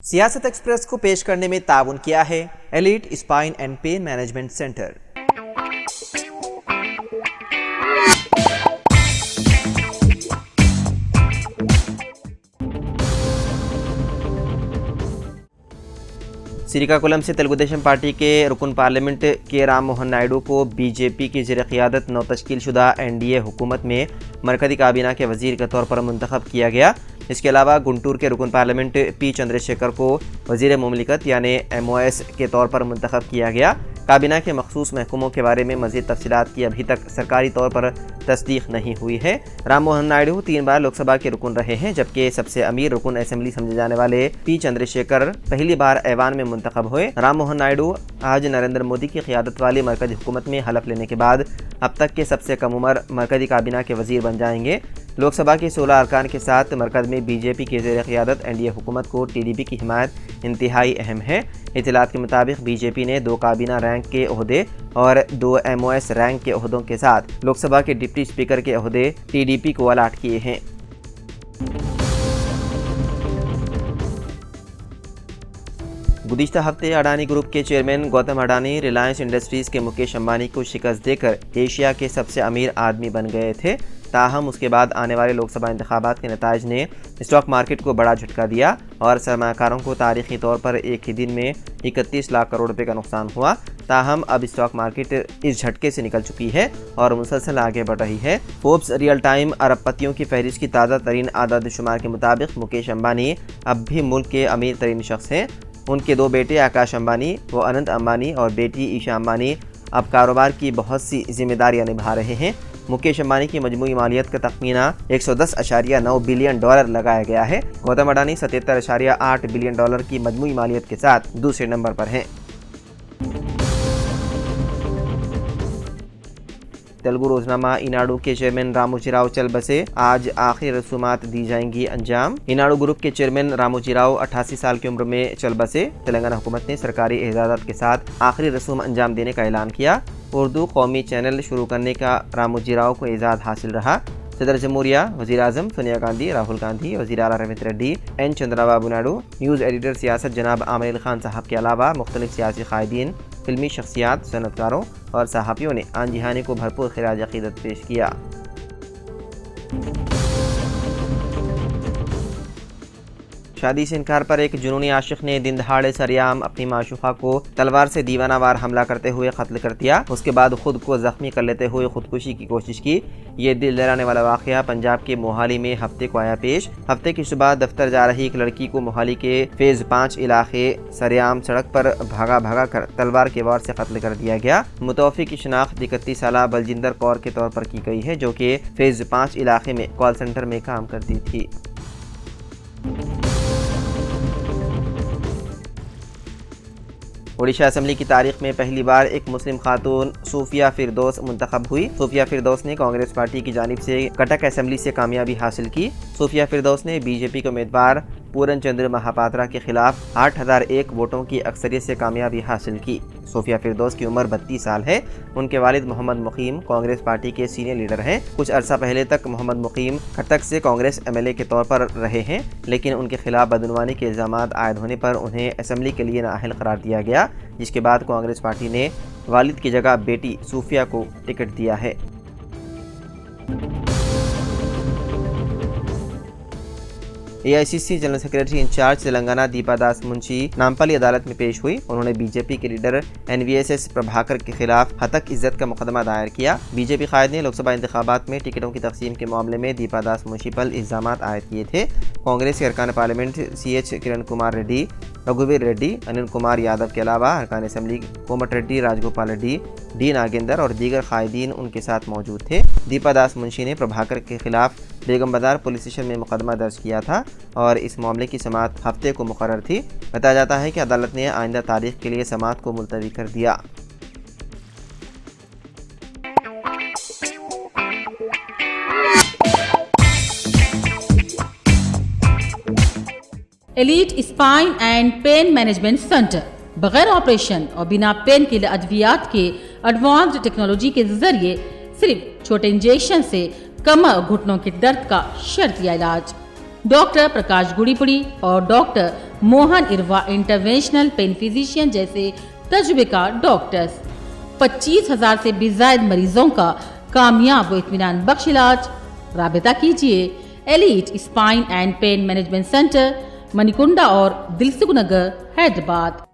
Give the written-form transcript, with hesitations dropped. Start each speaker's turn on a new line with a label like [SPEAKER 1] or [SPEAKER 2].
[SPEAKER 1] सियासत एक्सप्रेस को पेश करने में ताउन किया है elite spine and pain management centre. Srikakulam से तेलुगु देशम पार्टी के रुकन पार्लियामेंट के राम मोहन नायडू को बीजेपी की ज़ेर क़ियादत नौ तश्कील शुदा एनडीए हुकूमत में मरकज़ी काबीना के वज़ीर के तौर पर मुंतखब किया गया। इसके अलावा गुंटूर के रुकन पार्लियामेंट पी चंद्रशेखर को वज़ीर मुमलिकत यानी MOS के तौर पर मुंतखब किया गया। काबीना के मखसूस महकूमों के बारे में मज़ीद तफसीलात की अभी तक सरकारी तौर पर तस्दीक नहीं हुई है। राम मोहन नायडू 3 बार लोकसभा के रुकन रहे हैं, जबकि सबसे अमीर रुकन असेंबली समझे जाने वाले पी चंद्रशेखर पहली बार ऐवान में मुंतखब हुए। राम मोहन नायडू आज नरेंद्र मोदी की क़ियादत वाली मरकज़ी हुकूमत में हलफ लेने के बाद अब तक के सबसे कम उम्र मरकज़ी काबीना के वज़ीर बन जाएंगे। लोकसभा के 16 अरकान के साथ मरकज़ में बीजेपी की ज़ेर क़ियादत एनडीए हुकूमत को टीडीपी की हिमायत इंतहाई अहम है। इत्तलात के मुताबिक बीजेपी ने 2 काबीना रैंक के ओहदे और 2 MOS रैंक के ओहदों के साथ लोकसभा के डिप्टी स्पीकर के ओहदे टीडीपी को अलाट किए हैं। गुज़िश्ता हफ्ते अडानी ग्रुप के चेयरमैन गौतम अडानी रिलायंस इंडस्ट्रीज़ के मुकेश अंबानी को शिकस्त देकर एशिया के सबसे अमीर आदमी बन गए थे। ताहम उसके बाद आने वाले लोकसभा इंतखाबात के नताइज ने स्टॉक मार्केट को बड़ा झटका दिया और सरमाकारों को तारीखी तौर पर एक ही दिन में 31 लाख करोड़ रुपए का नुकसान हुआ। ताहम अब स्टॉक मार्केट इस झटके से निकल चुकी है और मुसलसल आगे बढ़ रही है। फोर्ब्स रियल टाइम अरबपतियों की फहरिस्त की ताज़ा तरीन आदाद शुमार के मुताबिक मुकेश अंबानी अब भी मुल्क के अमीर तरीन शख्स हैं। उनके 2 बेटे आकाश अंबानी व अनंत अंबानी और बेटी ईशा अंबानी अब कारोबार की बहुत सी जिम्मेदारियां निभा रहे हैं। मुकेश अंबानी की मजमूई मालियत का तखमीना 110.9 बिलियन डॉलर लगाया गया है। गौतम अडानी 77.8 बिलियन डॉलर की मजमूई मालियत के साथ दूसरे नंबर पर हैं। तेलुगु रोजनामा ईनाडू के चेयरमैन रामोजीराव चलबसे आज आखिरी रसूमात दी जाएंगी अंजाम। ईनाडू ग्रुप के चेयरमैन रामोजीराव 88 साल की उम्र में चलबसे। तेलंगाना हुकूमत ने सरकारी एजाज़ात के साथ आखिरी रसूम अंजाम देने का ऐलान किया। उर्दू कौमी चैनल शुरू करने का रामोजीराव को एजाज़ हासिल रहा। सदर जमहूरिया, वज़ीर आज़म सोनिया गांधी, राहुल गांधी, वज़ीर आला Ravindra Reddy, N Chandrababu Naidu, news editor सियासत जनाब आमिर खान साहब के अलावा मुख्तलिफ सियासी कायदीन, फिल्मी शख्सियात, सनतकारों और सहाफ़ियों ने आन जिहानी को भरपूर खिराज अक़ीदत पेश किया। शादी से इनकार पर एक जुनूनी आशिक ने दिन दहाड़े सरेआम अपनी माशूक़ा को तलवार से दीवानावार हमला करते हुए कत्ल कर दिया। उसके बाद खुद को जख्मी कर लेते हुए खुदकुशी की कोशिश की। ये दिल दहलाने वाला वाक़या पंजाब के मोहाली में हफ्ते को आया पेश। हफ्ते की सुबह दफ्तर जा रही एक लड़की को मोहाली के फेज़ 5 इलाके सरेआम सड़क पर भागा कर तलवार के वार से कत्ल कर दिया गया। मुतवफ़्फ़ी की शिनाख्त 31 साला बलजिंदर कौर के तौर पर की गई है, जो कि फेज़ 5 इलाके में कॉल सेंटर में काम करती थी। ओडिशा असेंबली की तारीख में पहली बार एक मुस्लिम खातून सूफिया फिरदौस मुंतखब हुई। सूफिया फिरदौस ने कांग्रेस पार्टी की जानिब से कटक असेंबली से कामयाबी हासिल की। सूफिया फिरदौस ने बीजेपी के उम्मीदवार पूरन चंद्र महापात्रा के खिलाफ 8001 वोटों की अक्सरियत से कामयाबी हासिल की। सूफिया फिरदौस की उम्र 32 साल है। उनके वालिद मोहम्मद मुकीम कांग्रेस पार्टी के सीनियर लीडर हैं। कुछ अरसा पहले तक मोहम्मद मुकीम कटक से कांग्रेस MLA के तौर पर रहे हैं, लेकिन उनके खिलाफ बदनवानी के इल्ज़ामात आयद होने पर उन्हें असेंबली के लिए नाअहल करार दिया गया, जिसके बाद कांग्रेस पार्टी ने वालिद की जगह बेटी सूफिया को टिकट दिया है। AICC general secretary in-charge Telangana Deepa Das Munshi Nampally अदालत में पेश हुई। उन्होंने बीजेपी के लीडर NVSS प्रभाकर के खिलाफ हतक इज्जत का मुकदमा दायर किया। बीजेपी कायद ने लोकसभा इंतखाबात में टिकटों की तकसीम के मामले में दीपा दास मुंशी पर इल्ज़ामात आयद किए थे। कांग्रेस के अरकान पार्लियामेंट CH किरण कुमार रेड्डी, रघुवीर रेड्डी, अनिल कुमार यादव के अलावा अरकान असेंबली कोमट रेड्डी, राजगोपाल रेड्डी, D नागेंदर और दीगर कायदीन उनके साथ मौजूद थे। दीपा दास मुंशी ने प्रभाकर के खिलाफ बेगम बाजार पुलिस स्टेशन में मुकदमा दर्ज किया था और इस मामले की समाअत हफ्ते को मुकर्रर थी। बताया जाता है कि अदालत ने आइंदा तारीख के लिए समाअत को मुलतवी कर दिया।
[SPEAKER 2] Elite spine and pain management centre बगैर ऑपरेशन और बिना पेन किलर अद्वियात के एडवांस्ड टेक्नोलॉजी के जरिए सिर्फ छोटे इंजेक्शन से कमर और घुटनों के दर्द का शर्तिया इलाज। डॉक्टर प्रकाश गुड़ीपुड़ी और doctor Mohan Irva interventional pain physician जैसे तजुर्बेकार डॉक्टर्स 25,000 से भी ज्यादा मरीजों का कामयाब व इत्मीनान बख्श इलाज। राबिता कीजिए elite spine and pain management centre, Manikunda और दिलसुख नगर, हैदराबाद।